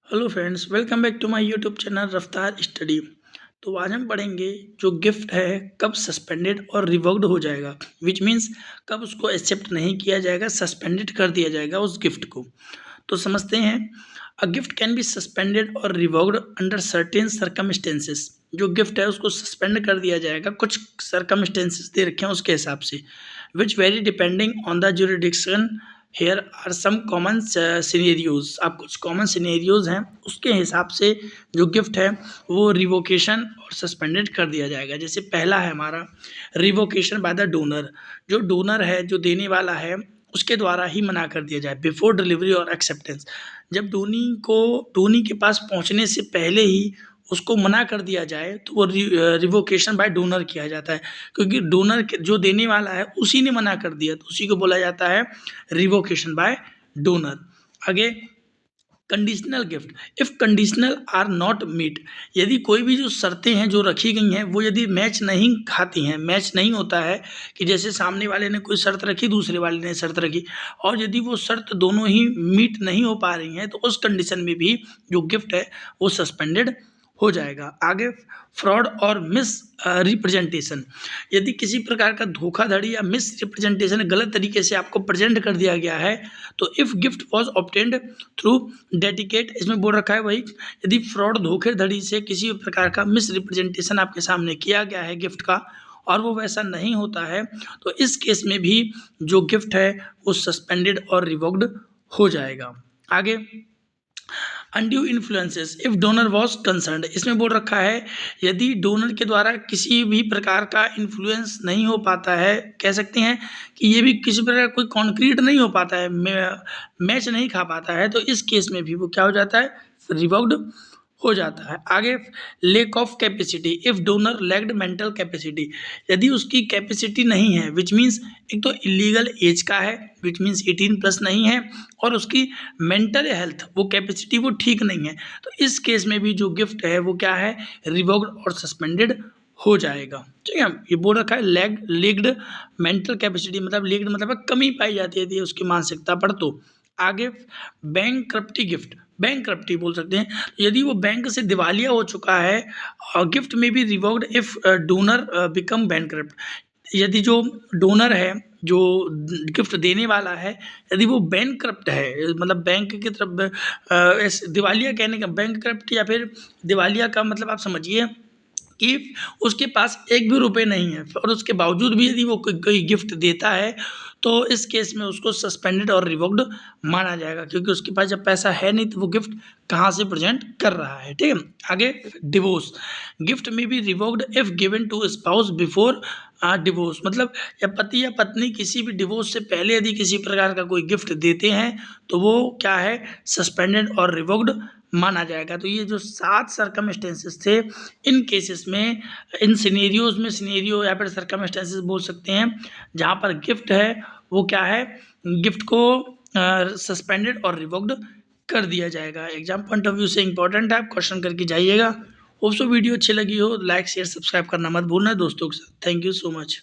Hello friends, welcome back to my YouTube channel Raftaar study. तो आज हम पढ़ेंगे जो गिफ्ट है कब सस्पेंडेड और रिवोक्ड हो जाएगा, विच मीन्स कब उसको एक्सेप्ट नहीं किया जाएगा, सस्पेंडेड कर दिया जाएगा उस गिफ्ट को। तो समझते हैं। A gift can be suspended और रिवोक्ड अंडर सर्टेन सर्कमस्टेंसेस। जो गिफ्ट है उसको सस्पेंड कर दिया जाएगा, कुछ सर्कमस्टेंसेस दे रखे हैं उसके हिसाब से, which vary depending on the jurisdiction. Here are some common scenarios. आप कुछ कॉमन सिनेरियोज हैं उसके हिसाब से जो गिफ्ट है वो रिवोकेशन और सस्पेंडेड कर दिया जाएगा। जैसे पहला है हमारा रिवोकेशन बाय द डोनर। जो डोनर है, जो देने वाला है, उसके द्वारा ही मना कर दिया जाए बिफोर डिलीवरी और एक्सेप्टेंस। जब डोनी के पास पहुंचने से पहले ही उसको मना कर दिया जाए तो वो रिवोकेशन बाय डोनर किया जाता है, क्योंकि डोनर जो देने वाला है उसी ने मना कर दिया तो उसी को बोला जाता है रिवोकेशन बाय डोनर। आगे conditional gift. If conditional are not meet. यदि कोई भी जो शर्तें हैं जो रखी गई हैं वो यदि मैच नहीं खाती हैं, मैच नहीं होता है, कि जैसे सामने वाले ने कोई शर्त रखी, दूसरे वाले ने शर्त रखी, और यदि वो शर्त दोनों ही मीट नहीं हो पा रही हैं तो उस कंडीशन में भी जो गिफ्ट है वो सस्पेंडेड हो जाएगा। आगे फ्रॉड और मिस रिप्रेजेंटेशन। यदि किसी प्रकार का धोखाधड़ी या मिस रिप्रेजेंटेशन, गलत तरीके से आपको प्रेजेंट कर दिया गया है, तो if gift was obtained through dedicate, इसमें बोल रखा है वही, यदि फ्रॉड धोखाधड़ी से किसी प्रकार का मिस रिप्रेजेंटेशन आपके सामने किया गया है गिफ्ट का और वो वैसा नहीं होता है, तो इस केस में भी जो गिफ्ट है वो सस्पेंडेड और रिवोक्ड हो जाएगा। आगे undue influences if donor was concerned. इसमें बोल रखा है यदि डोनर के द्वारा किसी भी प्रकार का इन्फ्लुएंस नहीं हो पाता है, कह सकते हैं कि ये भी किसी प्रकार कोई कॉन्क्रीट नहीं हो पाता है, मैच नहीं खा पाता है, तो इस केस में भी वो क्या हो जाता है, रिवोक्ड हो जाता है। आगे lake of capacity if donor lacked mental capacity. यदि उसकी कैपेसिटी नहीं है, विच मीन्स एक तो इलीगल एज का है, विच मीन्स 18+ नहीं है, और उसकी मेंटल हेल्थ वो कैपेसिटी वो ठीक नहीं है, तो इस केस में भी जो गिफ्ट है वो क्या है, रिवोक्ड और सस्पेंडेड हो जाएगा। ठीक है, ये बोल रखा है लेग्ड मेंटल कैपेसिटी, मतलब लेग्ड मतलब कमी पाई जाती है उसकी मानसिकता पर। तो आगे बैंकक्रप्टी गिफ्ट, बैंकक्रप्टी बोल सकते हैं, यदि वो बैंक से दिवालिया हो चुका है, गिफ्ट में भी revoked if donor become bankrupt. यदि जो डोनर है, जो गिफ्ट देने वाला है, यदि वो बैंकक्रप्ट है, मतलब बैंक की तरफ दिवालिया कहने का बैंकक्रप्ट या फिर दिवालिया का मतलब आप समझिए कि उसके पास एक भी रुपए नहीं है और उसके बावजूद भी यदि वो कोई गिफ्ट देता है तो इस केस में उसको सस्पेंडेड और रिवोक्ड माना जाएगा, क्योंकि उसके पास जब पैसा है नहीं तो वो गिफ्ट कहाँ से प्रेजेंट कर रहा है। ठीक है, आगे डिवोर्स। गिफ्ट में भी revoked if given to spouse before divorce, मतलब या पति या पत्नी किसी भी डिवोर्स से पहले यदि किसी प्रकार का कोई गिफ्ट देते हैं तो वो क्या है, सस्पेंडेड और रिवोक्ड माना जाएगा। तो ये जो 7 सर्कमस्टेंसेस थे, इन केसेस में, इन सिनेरियोज में, सिनेरियो या फिर सर्कमस्टेंसेस बोल सकते हैं, जहाँ पर गिफ्ट है वो क्या है, गिफ्ट को सस्पेंडेड और रिवोक्ड कर दिया जाएगा। एग्जाम पॉइंट ऑफ व्यू से इंपॉर्टेंट है, आप क्वेश्चन करके जाइएगा। होप सो वीडियो अच्छी लगी हो, लाइक शेयर सब्सक्राइब करना मत भूलना दोस्तों के साथ। Thank you so much.